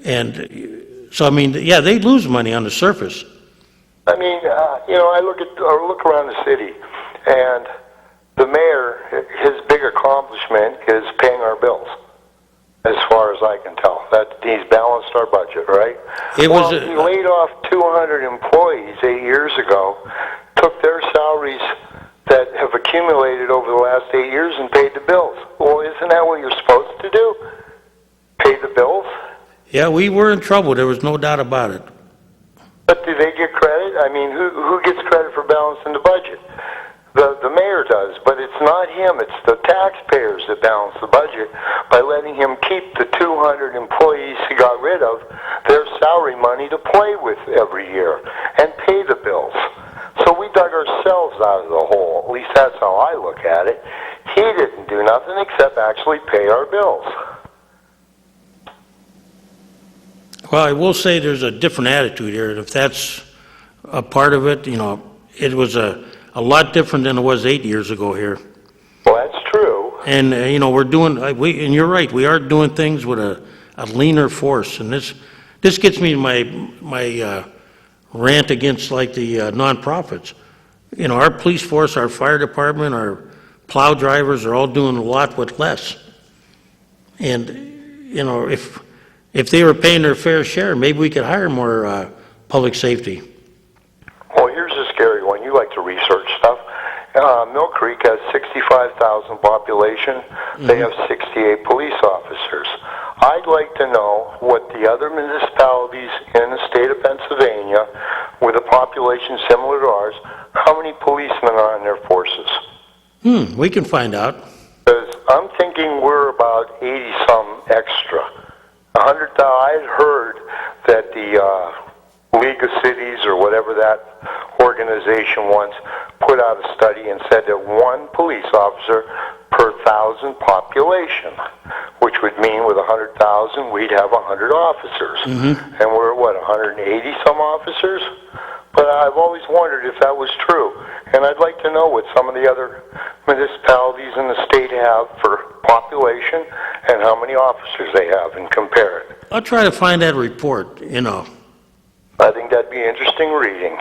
and so they lose money on the surface. I mean, I look around the city, and the mayor, his big accomplishment is paying our bills. I can tell. That he's balanced our budget, right? It was he laid off 200 employees 8 years ago, took their salaries that have accumulated over the last 8 years and paid the bills. Well, isn't that what you're supposed to do? Pay the bills? Yeah, we were in trouble. There was no doubt about it. But do they get credit? I mean, who gets credit for balancing the budget? The mayor does, but it's not him. It's the taxpayers that balance the budget by letting him keep the 200 employees he got rid of their salary money to play with every year and pay the bills. So we dug ourselves out of the hole. At least that's how I look at it. He didn't do nothing except actually pay our bills. Well, I will say there's a different attitude here, and if that's a part of it, it was a lot different than it was 8 years ago here. Well, that's true. And, we're doing, and you're right, we are doing things with a leaner force, and this gets me to my rant against, like, the nonprofits. Our police force, our fire department, our plow drivers are all doing a lot with less. And, if they were paying their fair share, maybe we could hire more public safety. Well, here's a scary one. You like to research stuff. Mill Creek has 65,000 population. Mm-hmm. They have 68 police officers. I'd like to know what the other municipalities in the state of Pennsylvania, with a population similar to ours, how many policemen are on their forces? We can find out. Because I'm thinking we're about 80-some extra. 100,000. I'd heard that the League of Cities or whatever that organization once put out a study and said that one police officer per 1,000 population, which would mean with 100,000 we'd have 100 officers. Mm-hmm. And we're, 180-some officers? But I've always wondered if that was true. And I'd like to know what some of the other municipalities in the state have for population and how many officers they have and compare it. I'll try to find that report, I think that'd be interesting reading.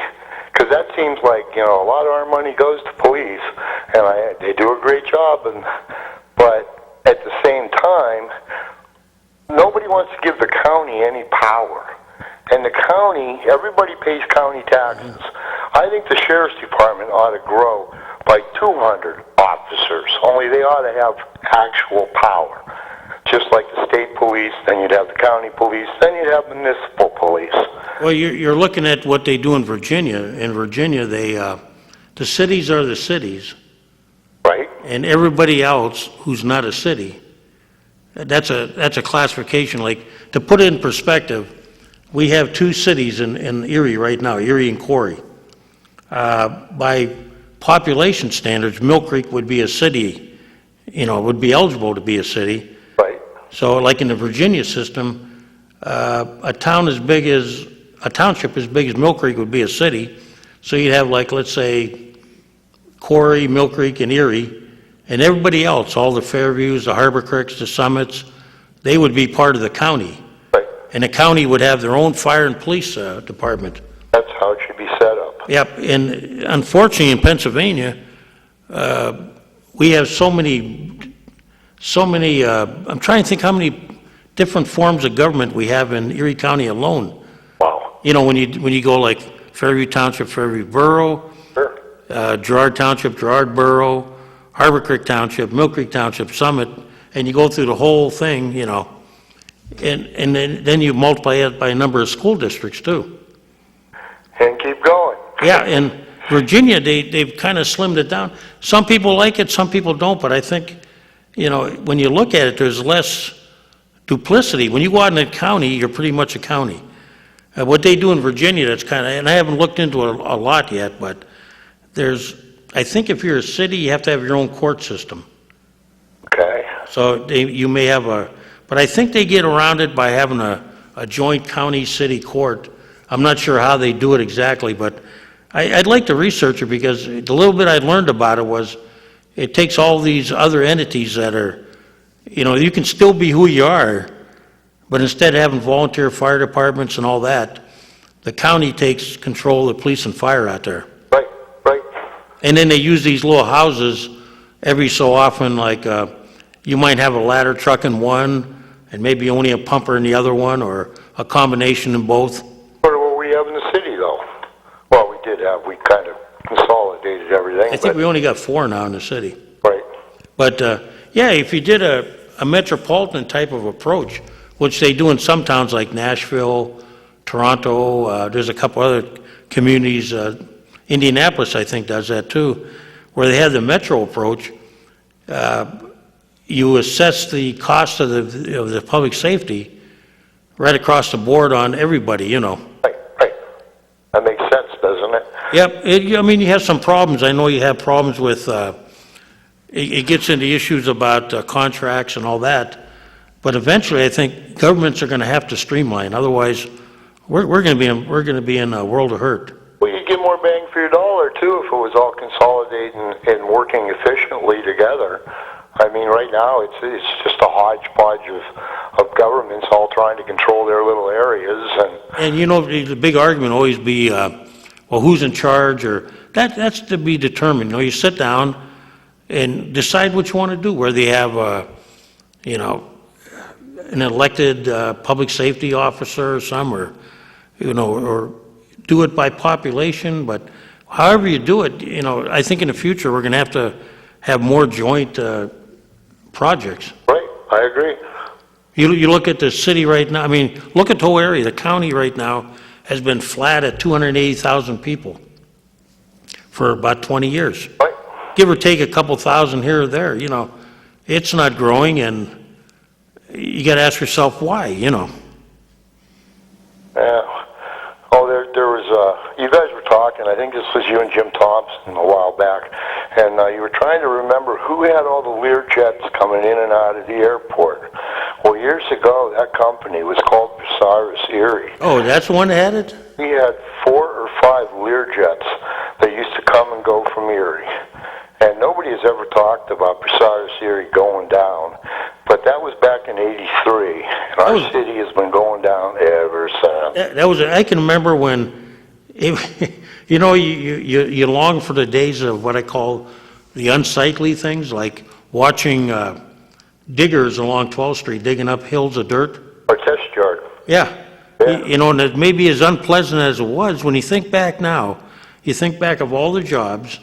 Because that seems like, a lot of our money goes to police, and they do a great job. But at the same time, nobody wants to give the county any power. And the county, everybody pays county taxes. I think the sheriff's department ought to grow by 200 officers, only they ought to have actual power. Just like the state police, then you'd have the county police, then you'd have municipal police. Well, you're looking at what they do in Virginia. In Virginia, the cities are the cities. Right. And everybody else who's not a city, that's a classification. Like, to put it in perspective, we have two cities in Erie right now, Erie and Corey. By population standards, Mill Creek would be a city, would be eligible to be a city. Right. So like in the Virginia system, a township as big as Mill Creek would be a city. So you'd have, like, let's say, Corey, Mill Creek, and Erie, and everybody else, all the Fairviews, the Harbor Creeks, the Summits, they would be part of the county. Right. And the county would have their own fire and police department. That's how it should be set up. Yep, and unfortunately in Pennsylvania, we have so many, I'm trying to think how many different forms of government we have in Erie County alone. Wow. When you go like Fairview Township, Fairview Borough, Sure. Girard Township, Girard Borough, Harbor Creek Township, Mill Creek Township, Summit, and you go through the whole thing, and then you multiply it by a number of school districts too. And keep going. Yeah, in Virginia, they've kind of slimmed it down. Some people like it, some people don't, but I think, when you look at it, there's less duplicity. When you go out in a county, you're pretty much a county. What they do in Virginia, that's kind of, and I haven't looked into it a lot yet, but I think if you're a city, you have to have your own court system. Okay. So you may have but I think they get around it by having a joint county-city court. I'm not sure how they do it exactly, but I'd like to research it, because the little bit I learned about it was it takes all these other entities that are, you can still be who you are, but instead of having volunteer fire departments and all that, the county takes control of the police and fire out there. Right. And then they use these little houses every so often, like you might have a ladder truck in one, and maybe only a pumper in the other one, or a combination in both. Sort of what we have in the city, though. Well, we kind of consolidated everything. I think we only got 4 now in the city. Right. But, yeah, if you did a metropolitan type of approach, which they do in some towns like Nashville, Toronto, there's a couple other communities, Indianapolis, I think, does that too, where they have the metro approach. You assess the cost of the public safety right across the board on everybody, you know. Right. That makes sense, doesn't it? Yep, I mean, you have some problems. I know you have problems with, it gets into issues about contracts and all that, but eventually I think governments are going to have to streamline. Otherwise, we're going to be in a world of hurt. Well, you'd get more bang for your dollar, too, if it was all consolidated and working efficiently together. I mean, right now, it's just a hodgepodge of governments all trying to control their little areas. And you know, the big argument always be, well, who's in charge, or that's to be determined. You know, you sit down and decide what you want to do, whether you have, you know, an elected public safety officer or some, or, you know, or do it by population. But however you do it, you know, I think in the future we're going to have more joint projects. Right, I agree. You look at the city right now, I mean, look at the whole area. The county right now has been flat at 280,000 people for about 20 years. Right. Give or take a couple thousand here or there, you know. It's not growing, and you got to ask yourself why, you know. Yeah. Oh, there was, you guys were talking, I think this was you and Jim Thompson a while back, and you were trying to remember who had all the Lear jets coming in and out of the airport. Well, years ago, that company was called Bucyrus Erie. Oh, that's the one that had it? We had 4 or 5 Lear jets that used to come and go from Erie. And nobody has ever talked about Bucyrus Erie going down. But that was back in '83. And our city has been going down ever since. That was, I can remember when, you know, you long for the days of what I call the unsightly things, like watching diggers along 12th Street digging up hills of dirt. Our test yard. Yeah. You know, and it may be as unpleasant as it was. When you think back now, you think back of all the jobs,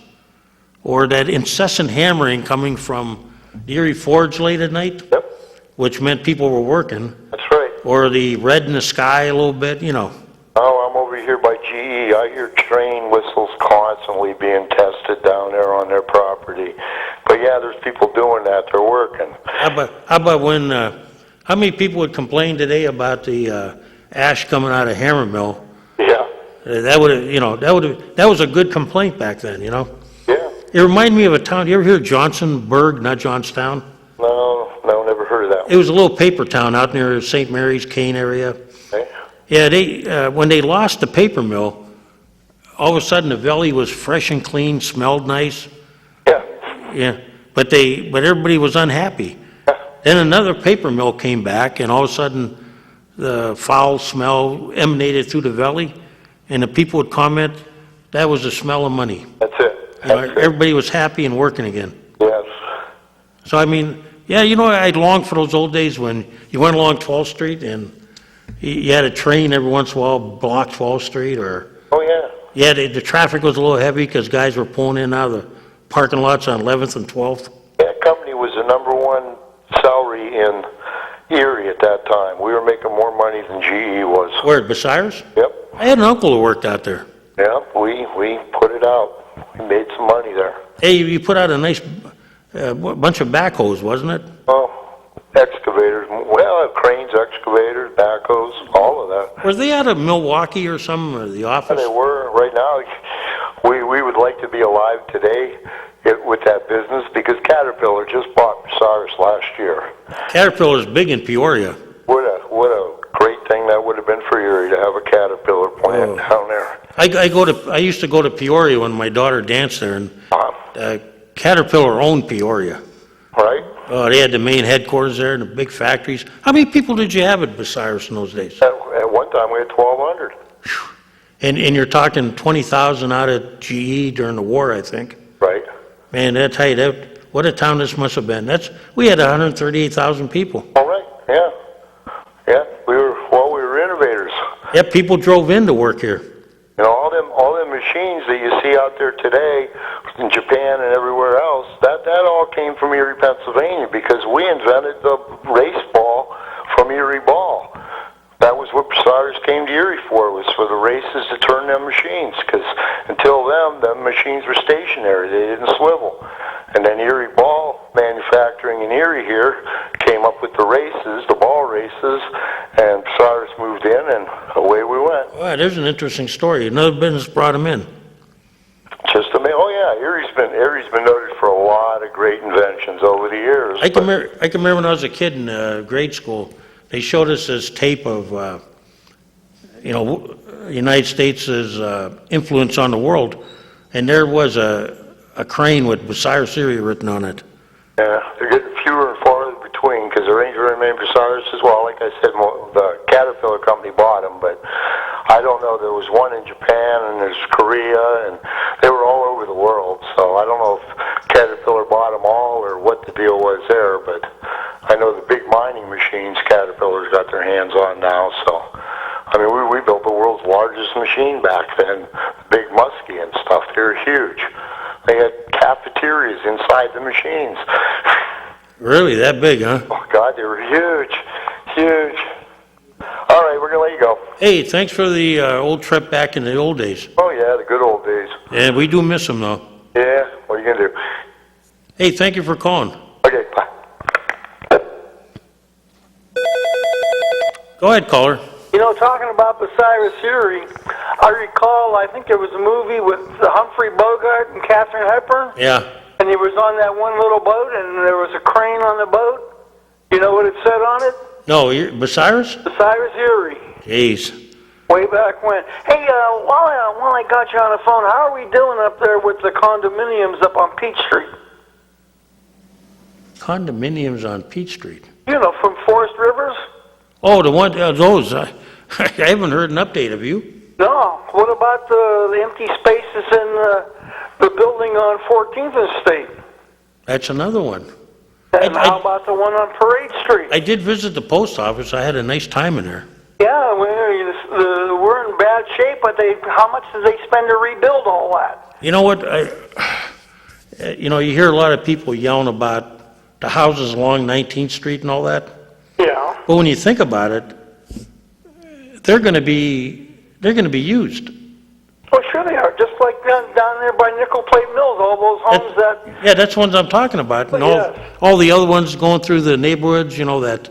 or that incessant hammering coming from the Erie Forge late at night, Yep. which meant people were working, That's right. or the red in the sky a little bit, you know. Oh, I'm over here by GE. I hear train whistles constantly being tested down there on their property. But yeah, there's people doing that. They're working. How about when, how many people would complain today about the ash coming out of Hammer Mill? Yeah. That would have, you know, that was a good complaint back then, you know. Yeah. It reminded me of a town. You ever hear of Johnsonburg, not Johnstown? No, never heard of that. It was a little paper town out near St. Mary's, Kane area. Okay. Yeah, they when they lost the paper mill, all of a sudden the valley was fresh and clean, smelled nice. Yeah. Yeah, but everybody was unhappy. Then another paper mill came back, and all of a sudden the foul smell emanated through the valley, and the people would comment, that was the smell of money. That's it. You know, everybody was happy and working again. Yes. So I mean, yeah, you know, I'd long for those old days when you went along 12th Street and you had a train every once in a while block 12th Street, or Oh, yeah. yeah, the traffic was a little heavy because guys were pulling in and out of the parking lots on 11th and 12th. That company was the #1 salary in Erie at that time. We were making more money than GE was. Where, at Bucyrus? Yep. I had an uncle who worked out there. Yeah, we put it out. We made some money there. Hey, you put out a nice bunch of backhoes, wasn't it? Oh, excavators. Well, cranes, excavators, backhoes, all of that. Were they out of Milwaukee or some, or the office? And they were. Right now, we would like to be alive today with that business because Caterpillar just bought Bucyrus last year. Caterpillar's big in Peoria. What a great thing that would have been for Erie to have a Caterpillar plant down there. I used to go to Peoria when my daughter danced there, and Caterpillar owned Peoria. Right? They had the main headquarters there and the big factories. How many people did you have at Bucyrus in those days? At one time, we had 1,200. And you're talking 20,000 out of GE during the war, I think. Right. Man, I tell you, what a town this must have been. We had 138,000 people. All right, yeah. Yeah, people drove in to work here. You know, all them machines that you see out there today in Japan and everywhere else, that all came from Erie, Pennsylvania, because we invented the race ball from Erie Ball. That was what Bucyrus came to Erie for, was for the races to turn them machines, because until then, them machines were stationary. They didn't swivel. And then Erie Ball Manufacturing in Erie here came up with the races, the ball races, and Bucyrus moved in, and away we went. Well, there's an interesting story. Another business brought him in. Just amazing. Oh yeah, Erie's been noted for a lot of great inventions over the years. I can remember when I was a kid in grade school, they showed us this tape of, United States' influence on the world, and there was a crane with Bucyrus Erie written on it. Yeah, they're getting fewer and farther between, because there ain't very many Bucyrus as well. Like I said, the Caterpillar company bought them, but I don't know. There was one in Japan, and there's Korea, and they were all over the world. So I don't know if Caterpillar bought them all or what the deal was there, but I know the big mining machines Caterpillar's got their hands on now. So, I mean, we built the world's largest machine back then, Big Muskie and stuff. They were huge. They had cafeterias inside the machines. Really, that big, huh? Oh, God, they were huge, huge. All right, we're going to let you go. Hey, thanks for the old trip back in the old days. Oh, yeah, the good old days. Yeah, we do miss them, though. Yeah, what are you going to do? Hey, thank you for calling. Okay, bye. Go ahead, caller. You know, talking about Bucyrus Erie, I recall, I think there was a movie with Humphrey Bogart and Katharine Hepburn. Yeah. And he was on that one little boat, and there was a crane on the boat. You know what it said on it? No, Bucyrus? Bucyrus Erie. Jeez. Way back when. Hey, while I got you on the phone, how are we doing up there with the condominiums up on Peach Street? Condominiums on Peach Street. You know, from Forest Rivers? Oh, the one, those. I haven't heard an update of you. No. What about the empty spaces in the building on 14th Estate? That's another one. And how about the one on Parade Street? I did visit the post office. I had a nice time in there. Yeah, we're in bad shape, but how much did they spend to rebuild all that? You know what? You hear a lot of people yelling about the houses along 19th Street and all that. Yeah. But when you think about it, they're going to be used. Well, sure they are. Just like down there by Nickel Plate Mills, all those homes that... Yeah, that's ones I'm talking about. And yes. all the other ones going through the neighborhoods, that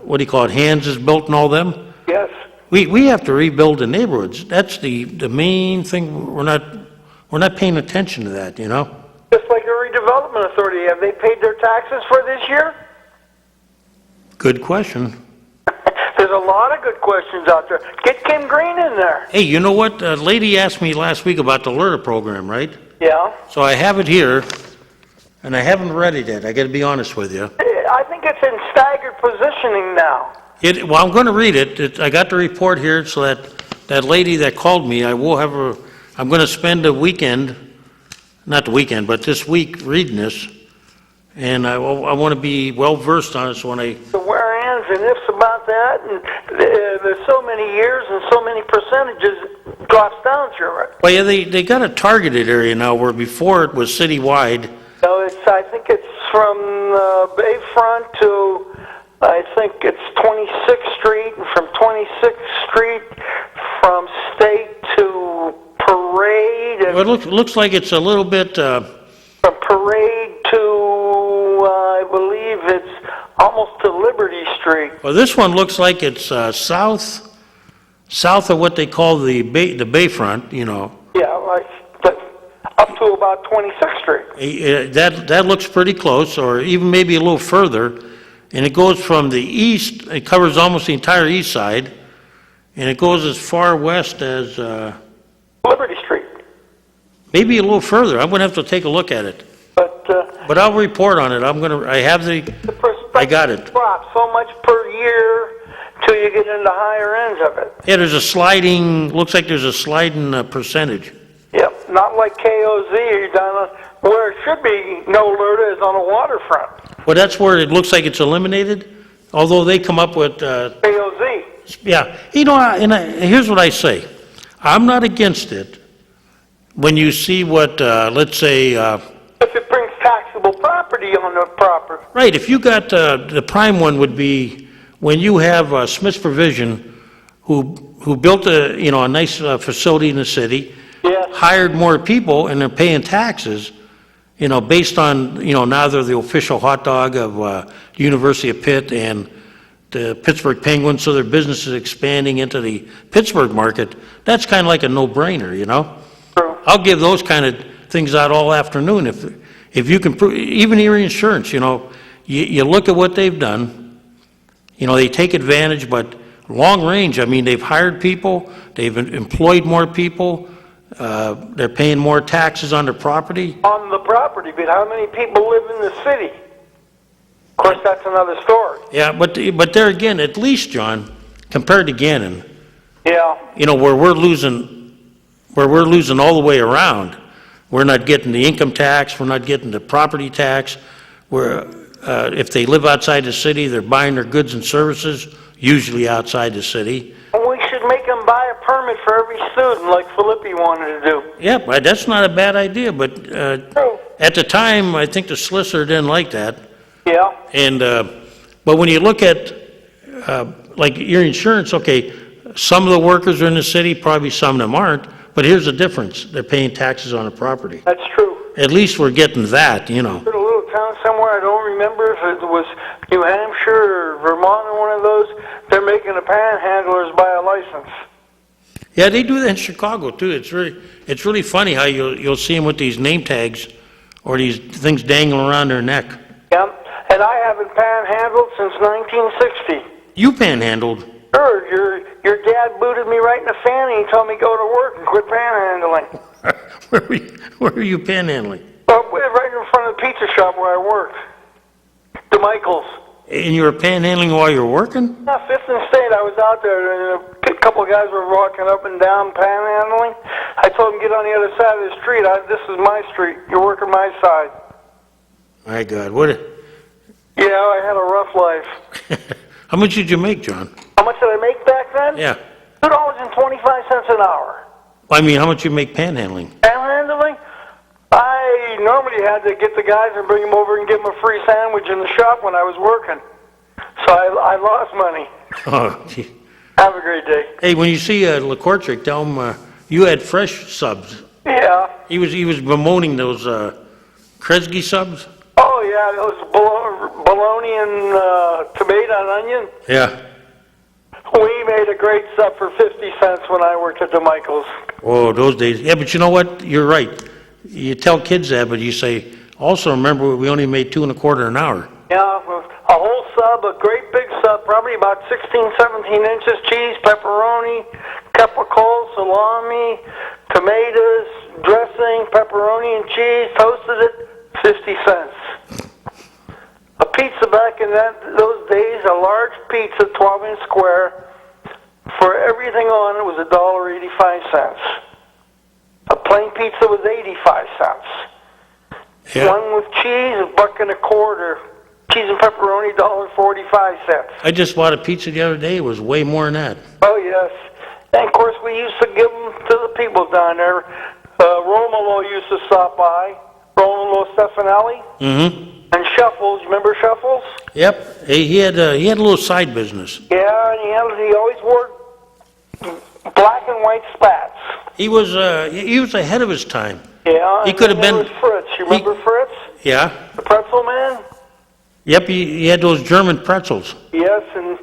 what do you call it, Hands is built and all them. Yes. We have to rebuild the neighborhoods. That's the main thing. We're not paying attention to that, Just like a redevelopment authority. Have they paid their taxes for this year? Good question. There's a lot of good questions out there. Get Kim Green in there. Hey, you know what? A lady asked me last week about the LERTA program, right? Yeah. So I have it here, and I haven't read it yet. I got to be honest with you. I think it's in staggered positioning now. Well, I'm going to read it. I got the report here, so that lady that called me, I'm going to spend a weekend, not the weekend, but this week reading this, and I want to be well versed on it. So when the where-ands and ifs about that, and there's so many years and so many percentages drops down through it. Well, yeah, they got a targeted area now where before it was citywide. So I think it's from Bayfront to, I think it's 26th Street, and from 26th Street, from State to Parade. And well, it looks like it's a little bit... from Parade to, I believe it's almost to Liberty Street. Well, this one looks like it's south of what they call the Bayfront, Yeah, like up to about 26th Street. That looks pretty close, or even maybe a little further. And it goes from the east, it covers almost the entire east side, and it goes as far west as... Liberty Street. Maybe a little further. I'm going to have to take a look at it. But I'll report on it. I got it. Drops so much per year till you get into higher ends of it. Yeah, looks like there's a sliding percentage. Yep, not like KOZ or down on, where it should be no LERTA is on the waterfront. Well, that's where it looks like it's eliminated, although they come up with... KOZ. Yeah, here's what I say. I'm not against it when you see what, let's say, If it brings taxable property on the property. right, if you got, the prime one would be when you have Smith's Provision, who built a nice facility in the city, Yes. hired more people, and they're paying taxes, based on, now they're the official hot dog of the University of Pitt and the Pittsburgh Penguins, so their business is expanding into the Pittsburgh market. That's kind of like a no-brainer, True. I'll give those kind of things out all afternoon if you can prove, even your insurance, you look at what they've done, they take advantage, but long range, I mean, they've hired people, they've employed more people, they're paying more taxes on their property. On the property, but how many people live in the city? Of course, that's another story. Yeah, but there again, at least, John, compared to Gannon, Yeah. where we're losing all the way around. We're not getting the income tax, we're not getting the property tax. If they live outside the city, they're buying their goods and services, usually outside the city. And we should make them buy a permit for every student like Filippi wanted to do. Yeah, but that's not a bad idea, but True. at the time, I think the solicitor didn't like that. Yeah. And, but when you look at, like your insurance, okay, some of the workers are in the city, probably some of them aren't, but here's the difference. They're paying taxes on the property. That's true. At least we're getting that, In a little town somewhere, I don't remember if it was New Hampshire or Vermont or one of those, they're making the panhandlers buy a license. Yeah, they do that in Chicago too. It's really funny how you'll see them with these name tags or these things dangling around their neck. Yeah. And I haven't panhandled since 1960. You panhandled. Sure, your dad booted me right in the fanny and told me go to work and quit panhandling. Where were you panhandling? Right in front of the pizza shop where I worked. The Michaels. And you were panhandling while you were working? Yeah, Fifth and State, I was out there, and a couple of guys were walking up and down panhandling. I told them, get on the other side of the street. This is my street. You're working my side. My God, what? Yeah, I had a rough life. How much did you make, John? How much did I make back then? Yeah. $2.25 an hour. I mean, how much you make panhandling? Panhandling? I normally had to get the guys and bring them over and give them a free sandwich in the shop when I was working. So I lost money. Oh, gee. Have a great day. Hey, when you see LaCourtrick, tell him you had fresh subs. Yeah. He was bemoaning those Kresge subs. Oh, yeah, it was bologna and tomato and onion. Yeah. We made a great sub for 50 cents when I worked at the Michaels. Oh, those days. Yeah, but you know what? You're right. You tell kids that, but you say, also remember, we only made $2.25 an hour. Yeah, a whole sub, a great big sub, probably about 16, 17 inches, cheese, pepperoni, capricola, salami, tomatoes, dressing, pepperoni and cheese, toasted it, 50 cents. A pizza back in those days, a large pizza, 12-inch square, for everything on it was $1.85. A plain pizza was 85 cents. Yeah. One with cheese, $1.25. Cheese and pepperoni, $1.45. I just bought a pizza the other day. It was way more than that. Oh, yes. And, of course, we used to give them to the people down there. Romolo used to stop by. Romolo Stefanelli. Mm-hmm. And Shuffles. You remember Shuffles? Yep. He had a little side business. Yeah, and he always wore black and white spats. He was ahead of his time. Yeah. He could have been. There was Fritz. You remember Fritz? Yeah. The pretzel man? Yep. He had those German pretzels. Yes, and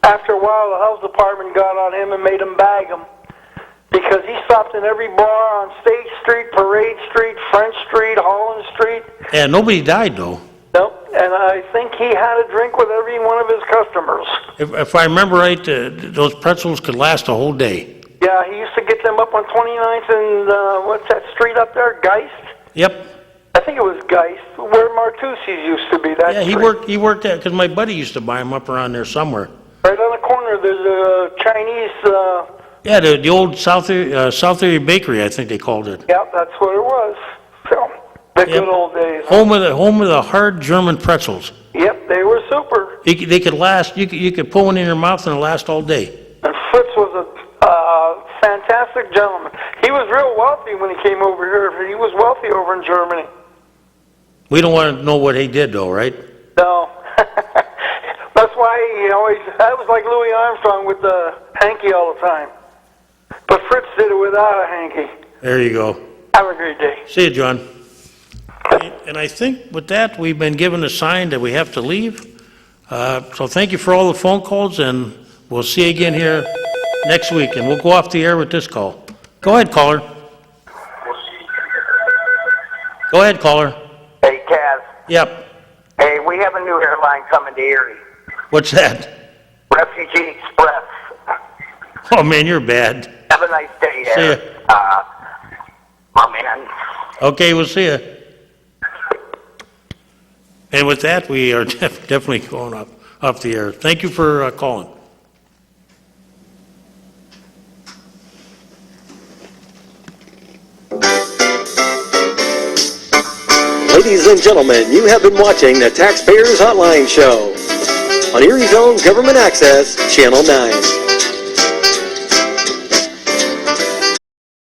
after a while, the health department got on him and made him bag them. Because he stopped in every bar on State Street, Parade Street, French Street, Holland Street. Yeah, nobody died, though. Nope, and I think he had a drink with every one of his customers. If I remember right, those pretzels could last a whole day. Yeah, he used to get them up on 29th and, what's that street up there, Geist? Yep. I think it was Geist, where Martucci's used to be, that Yeah, street. he worked there, because my buddy used to buy them up around there somewhere. Right on the corner, there's a Chinese, Yeah, the old South Area Bakery, I think they called it. yeah, that's what it was. So, the good old days. Home of the hard German pretzels. Yep, they were super. They could last, you could pull one in your mouth and it'll last all day. And Fritz was a fantastic gentleman. He was real wealthy when he came over here. He was wealthy over in Germany. We don't want to know what he did though, right? No. That's why he always, that was like Louis Armstrong with the hanky all the time. But Fritz did it without a hanky. There you go. Have a great day. See you, John. And I think with that, we've been given a sign that we have to leave. So thank you for all the phone calls, and we'll see you again here next week, and we'll go off the air with this call. Go ahead, caller. Go ahead, caller. Hey, Kaz. Yep. Hey, we have a new airline coming to Erie. What's that? Refugee Express. Oh, man, you're bad. Have a nice day See there. ya. My man. Okay, we'll see you. And with that, we are definitely going off the air. Thank you for calling. Ladies and gentlemen, you have been watching the Taxpayers Hotline Show on Erie's own Government Access, Channel 9.